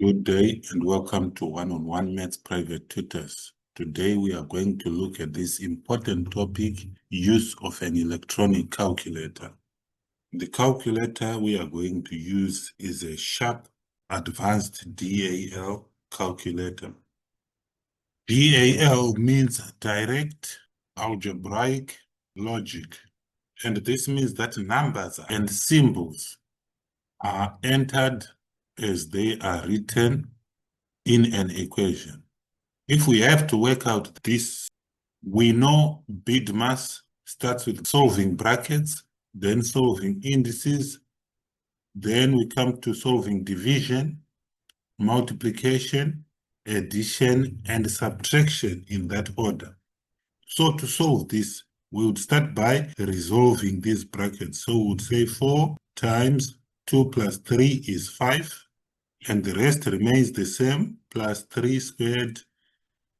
Good day and welcome to One-on-One Maths Private Tutors. Today we are going to look at this important topic, use of an electronic calculator. The calculator we are going to use is a Sharp Advanced DAL calculator. DAL means direct algebraic logic, and this means that numbers and symbols are entered as they are written in an equation. If we have to work out this, we know BIDMAS starts with solving brackets, then solving indices, then we come to solving division, multiplication, addition, and subtraction in that order. So to solve this, we would start by resolving these brackets. So we would say 4 times 2 plus 3 is 5, and the rest remains the same, plus 3 squared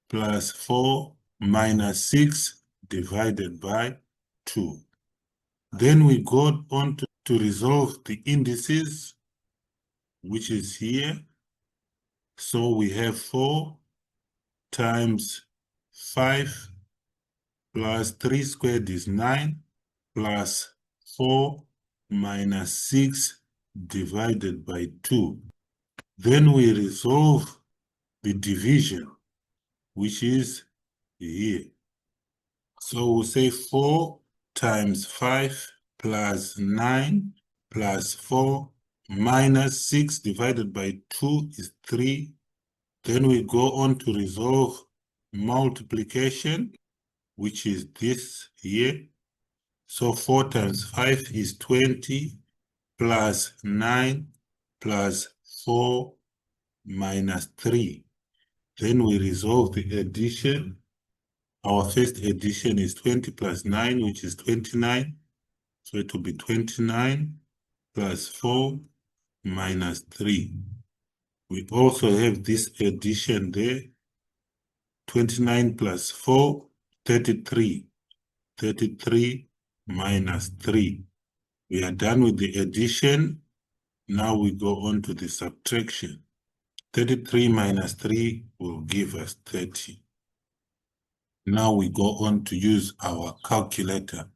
plus 4 minus 6 divided by 2. Then we go on to resolve the indices, which is here. So we have 4 times 5 plus 3 squared is 9 plus 4 minus 6 divided by 2. Then we resolve the division, which is here. So we'll say 4 times 5 plus 9 plus 4 minus 6 divided by 2 is 3. Then we go on to resolve multiplication, which is this here. So 4 times 5 is 20 plus 9 plus 4 minus 3. Then we resolve the addition. Our first addition is 20 plus 9, which is 29. So it will be 29 plus 4 minus 3. We also have this addition there. 29 plus 4, 33. 33 minus 3. We are done with the addition. Now we go on to the subtraction. 33 minus 3 will give us 30. Now we go on to use our calculator.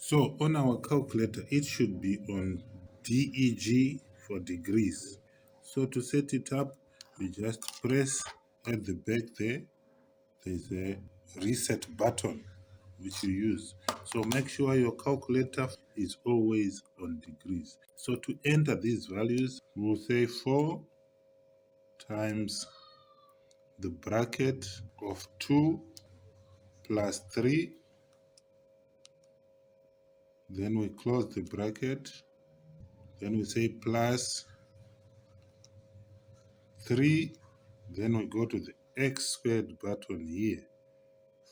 So on our calculator, it should be on DEG for degrees. So to set it up, we just press at the back there. There's a reset button which you use. So make sure your calculator is always on degrees. So to enter these values, we'll say 4 times the bracket of 2 plus 3. Then we close the bracket. Then we say plus 3. Then we go to the x squared button here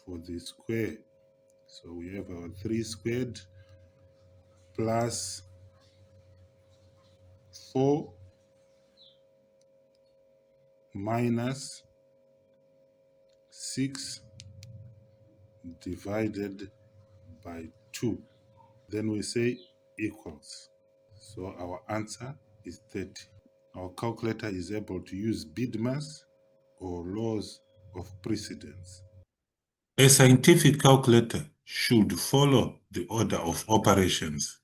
for the square. So we have our 3 squared plus 4 minus 6 divided by 2. Then we say equals. So our answer is 30. Our calculator is able to use BIDMAS or laws of precedence. A scientific calculator should follow the order of operations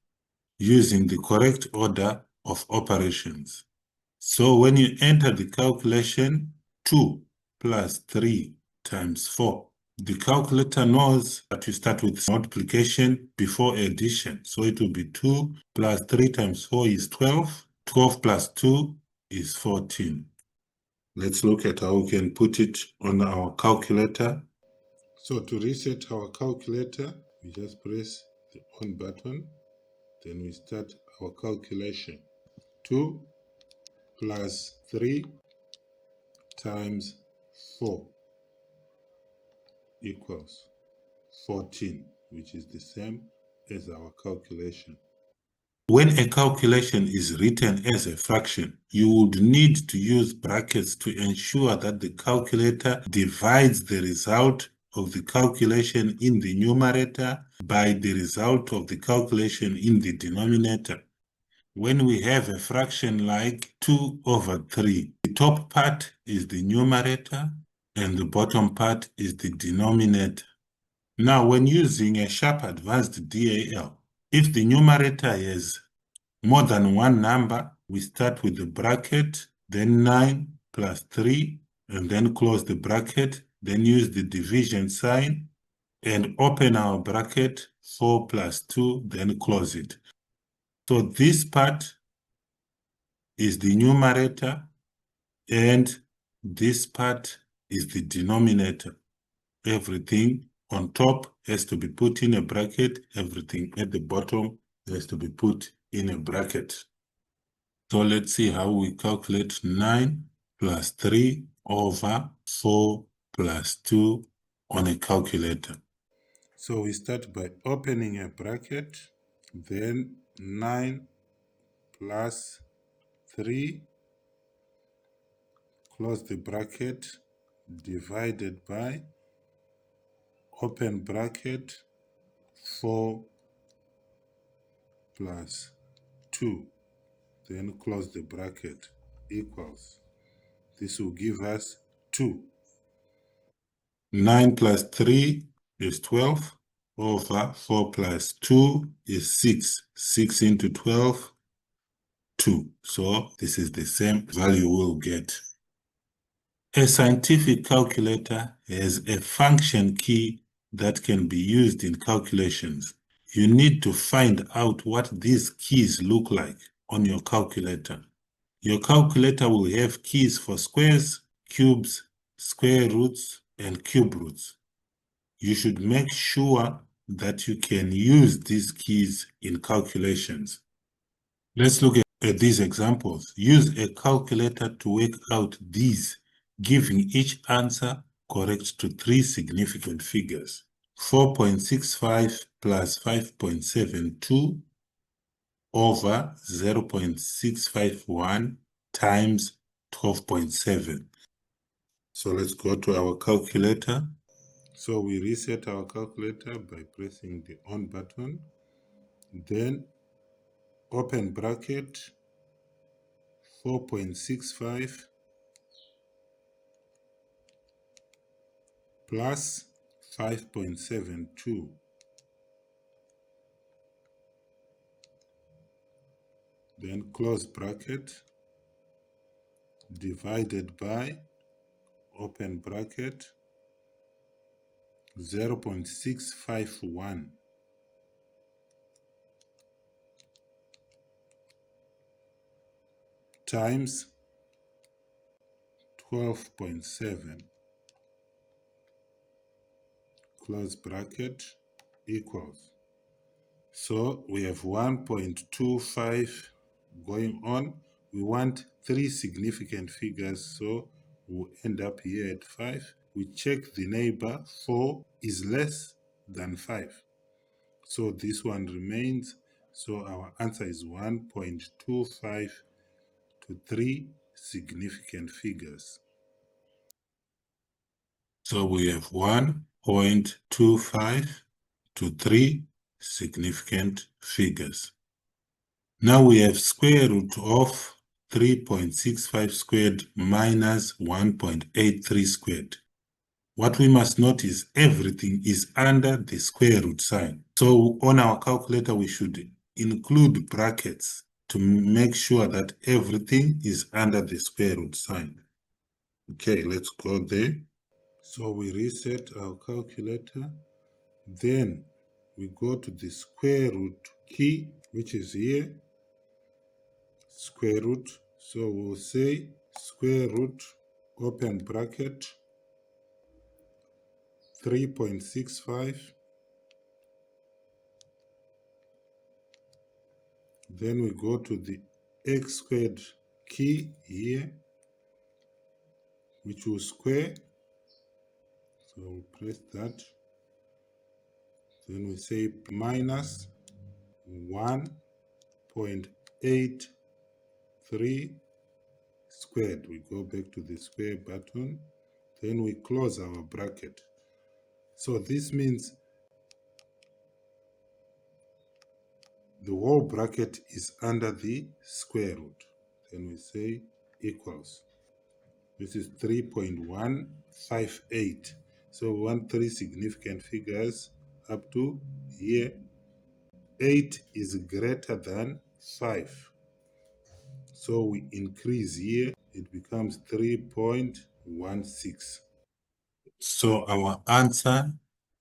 using the correct order of operations. So when you enter the calculation 2 plus 3 times 4, the calculator knows that you start with multiplication before addition. So it will be 2 plus 3 times 4 is 12. 12 plus 2 is 14. Let's look at how we can put it on our calculator. So to reset our calculator, we just press the on button. Then we start our calculation. 2 plus 3 times 4 equals 14, which is the same as our calculation. When a calculation is written as a fraction, you would need to use brackets to ensure that the calculator divides the result of the calculation in the numerator by the result of the calculation in the denominator. when we have a fraction like 2 over 3, the top part is the numerator and the bottom part is the denominator. Now, when using a sharp advanced DAL, if the numerator has more than one number, we start with the bracket, then 9 plus 3, and then close the bracket, then use the division sign, and open our bracket, 4 plus 2, then close it. So this part is the numerator, and this part is the denominator. Everything on top has to be put in a bracket. Everything at the bottom has to be put in a bracket. So let's see how we calculate 9 plus 3 over 4 plus 2 on a calculator. So we start by opening a bracket, then 9 plus 3, close the bracket, divided by, open bracket, 4 plus 2, then close the bracket, equals. This will give us 2. 9 plus 3 is 12, over 4 plus 2 is 6. 6 into 12, 2. So this is the same value we'll get. A scientific calculator has a function key that can be used in calculations. You need to find out what these keys look like on your calculator. Your calculator will have keys for squares, cubes, square roots, and cube roots. You should make sure that you can use these keys in calculations. Let's look at these examples. Use a calculator to work out these, giving each answer correct to 3 significant figures. 4.65 plus 5.72 over 0.651 times 12.7. So let's go to our calculator. So we reset our calculator by pressing the on button, then open bracket, 4.65 plus 5.72, then close bracket, divided by, open bracket, 0.651 times 12.7, close bracket, equals. So we have 1.25 going on. We want 3 significant figures, so we'll end up here at 5. We check the neighbor, 4 is less than 5. So this one remains. So our answer is 1.25 to 3 significant figures. So we have 1.25 to 3 significant figures. Now we have square root of 3.65 squared minus 1.83 squared. What we must note is everything is under the square root sign. So on our calculator, we should include brackets to make sure that everything is under the square root sign. Okay, let's go there. So we reset our calculator. Then we go to the square root key, which is here, square root. So we'll say square root, open bracket, 3.65. Then we go to the x squared key here, which will square. So we'll press that. Then we say minus 1.83 squared. We go back to the square button. Then we close our bracket. So this means The whole bracket is under the square root. Then we say equals. This is 3.158. So we want three significant figures up to here. 8 is greater than 5. So we increase here, it becomes 3.16. So our answer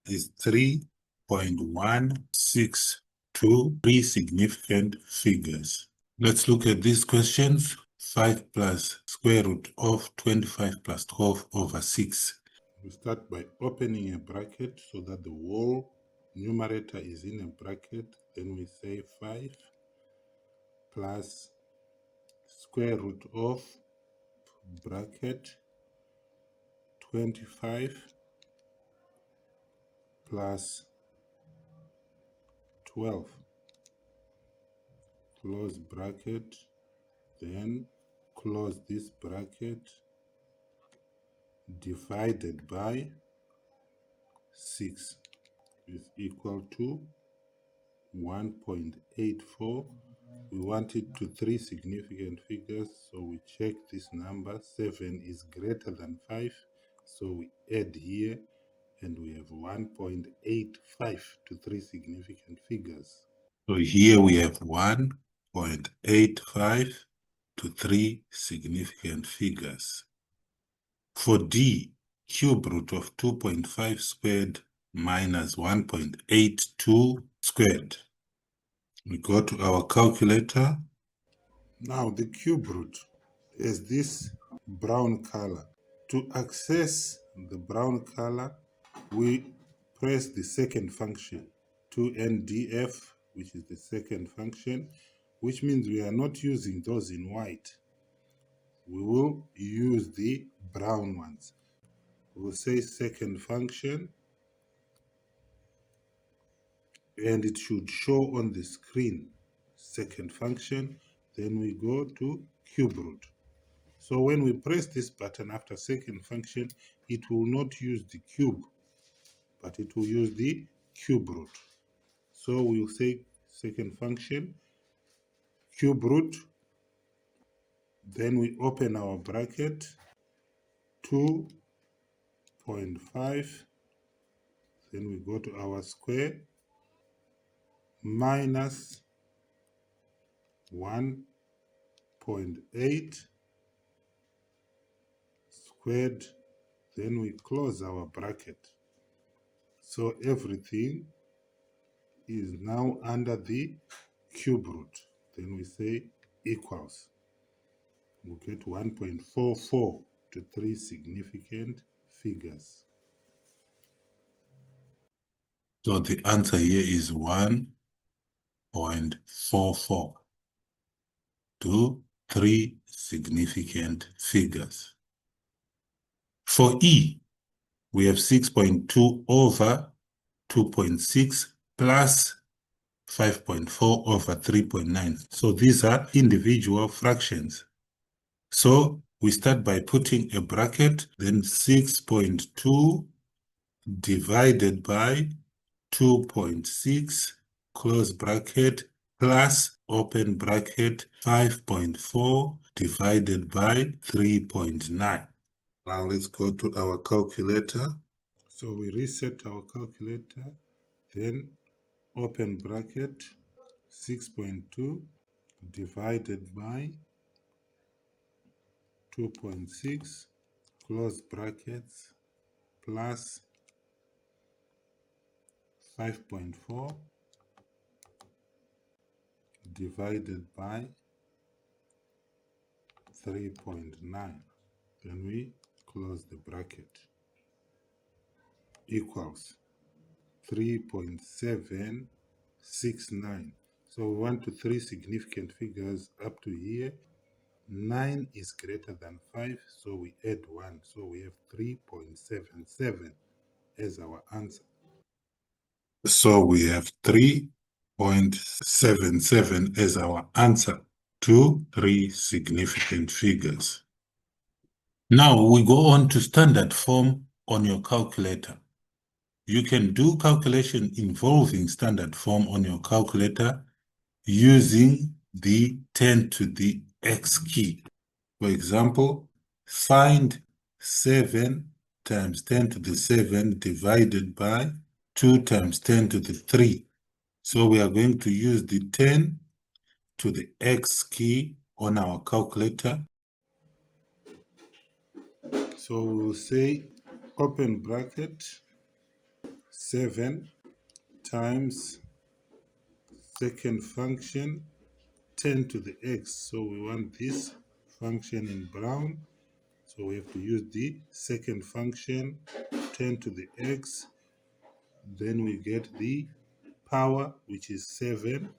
is 3.162, three significant figures. Let's look at these questions. 5 plus square root of 25 plus 12 over 6. We start by opening a bracket so that the whole numerator is in a bracket. Then we say 5 plus square root of bracket 25 plus 12, close bracket, then close this bracket, divided by 6 is equal to 1.84. We want it to three significant figures, so we check this number. 7 is greater than 5, so we add here, and we have 1.85 to three significant figures. So here we have 1.85 to three significant figures. For D, cube root of 2.5 squared minus 1.82 squared. We go to our calculator. Now the cube root is this brown color. To access the brown color, we press the second function, 2ndf, which is the second function, which means we are not using those in white. We will use the brown ones. We'll say second function, and it should show on the screen second function. Then we go to cube root. So when we press this button after second function, it will not use the cube, but it will use the cube root. So we'll say second function, cube root, then we open our bracket, 2.5, then we go to our square, minus 1.8 squared, then we close our bracket. So everything is now under the cube root. Then we say equals. We get 1.44 to three significant figures. So the answer here is 1.44 to three significant figures. For E, we have 6.2 over 2.6 plus 5.4 over 3.9. So these are individual fractions. So we start by putting a bracket, then 6.2 divided by 2.6, close bracket, plus open bracket, 5.4 divided by 3.9. Now let's go to our calculator. So we reset our calculator, then open bracket, 6.2 divided by 2.6, close brackets, plus 5.4 divided by 3.9. Then we close the bracket. Equals 3.769. So we want to three significant figures up to here. 9 is greater than 5, so we add 1. So we have 3.77 as our answer. So we have 3.77 as our answer to three significant figures. Now we go on to standard form on your calculator. You can do calculation involving standard form on your calculator using the 10 to the x key. For example, find 7 times 10 to the 7 divided by 2 times 10 to the 3. So we are going to use the 10 to the x key on our calculator. So we'll say open bracket 7 times second function 10 to the x. So we want this function in brown. So we have to use the second function 10 to the x. Then we get the power, which is 7.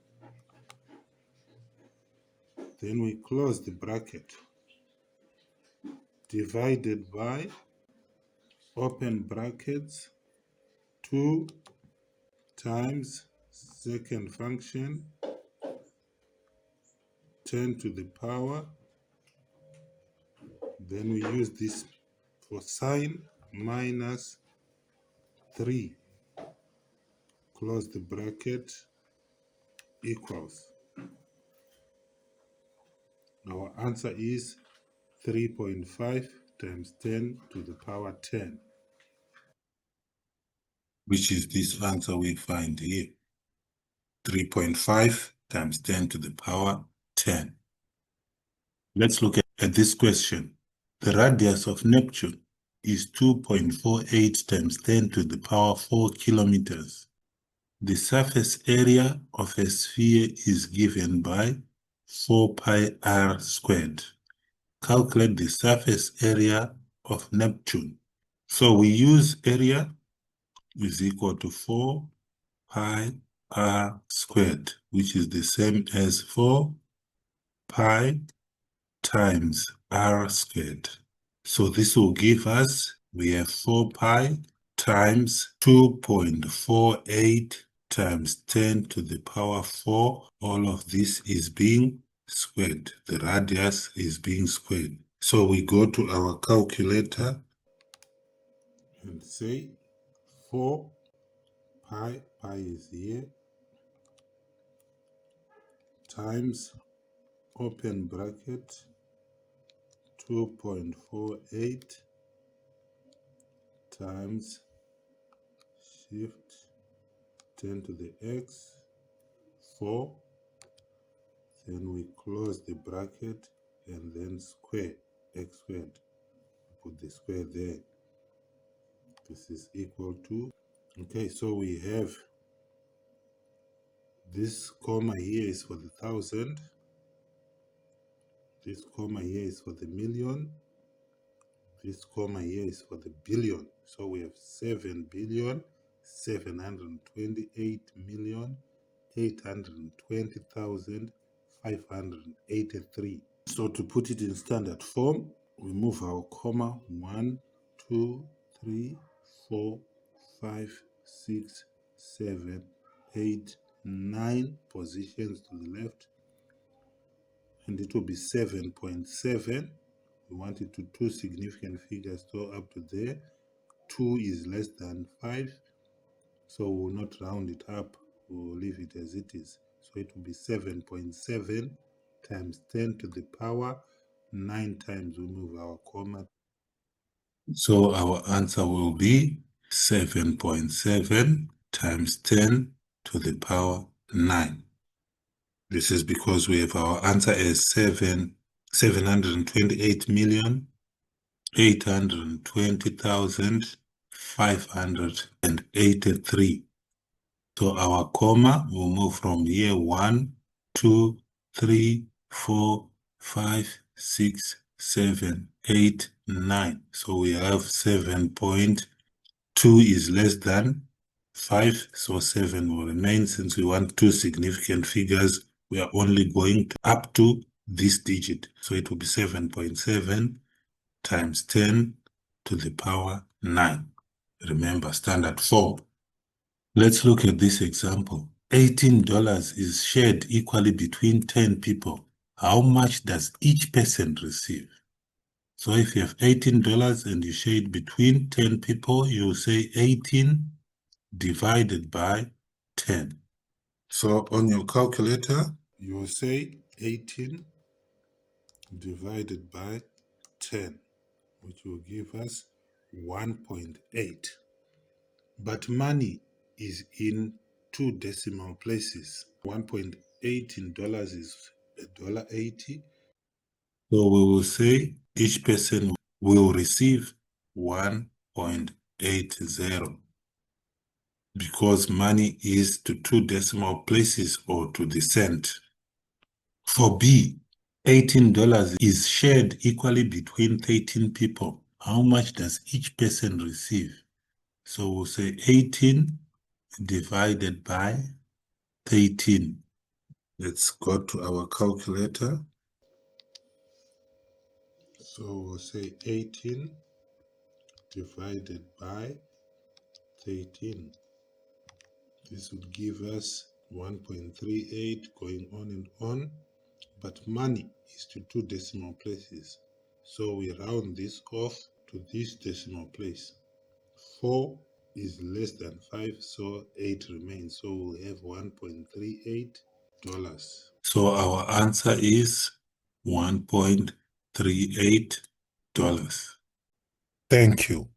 Then we close the bracket. Divided by open brackets 2 times second function 10 to the power. Then we use this for sign minus 3. Close the bracket equals. Our answer is 3.5 times 10 to the power 10. Which is this answer we find here. 3.5 times 10 to the power 10. Let's look at this question. The radius of Neptune is 2.48 times 10 to the power 4 kilometers. The surface area of a sphere is given by 4 pi r squared. Calculate the surface area of Neptune. So we use area is equal to 4 pi r squared, which is the same as 4 pi times r squared. So this will give us, we have 4 pi times 2.48 times 10 to the power 4. All of this is being squared. The radius is being squared. So we go to our calculator and say 4 pi is here, times open bracket 2.48 times shift 10 to the x 4. Then we close the bracket and then square x squared. Put the square there. This is equal to, okay, so we have this comma here is for the thousand. This comma here is for the million. This comma here is for the billion. So we have 7,728,820,583. So to put it in standard form, we move our comma 1, 2, 3, 4, 5, 6, 7, 8, 9 positions to the left. And it will be 7.7. We want it to 2 significant figures, so up to there. 2 is less than 5, so we will not round it up. We will leave it as it is. So it will be 7.7 times 10 to the power 9 times we move our comma. So our answer will be 7.7 times 10 to the power 9. This is because we have our answer as 728,820,583. So our comma will move from here 1, 2, 3, 4, 5, 6, 7, 8, 9. So we have 7.2 is less than 5, so 7 will remain. Since we want 2 significant figures, we are only going up to this digit. So it will be 7.7 times 10 to the power 9. Remember, standard form. Let's look at this example. $18 is shared equally between 10 people. How much does each person receive? So if you have $18 and you share it between 10 people, you say 18 divided by 10. So on your calculator, You will say 18 divided by 10, which will give us 1.8. But money is in 2 decimal places. 1.8 in dollars is $1.80. So we will say each person will receive 1.80 because money is to 2 decimal places or to the cent. For B, $18 is shared equally between 13 people. How much does each person receive? So we'll say 18 divided by 13. Let's go to our calculator. So we'll say 18 divided by 13. This would give us 1.38 going on and on. But money is to 2 decimal places. So we round this off to this decimal place. 4 is less than 5, so 8 remains. So we'll have $1.38. So our answer is $1.38. Thank you.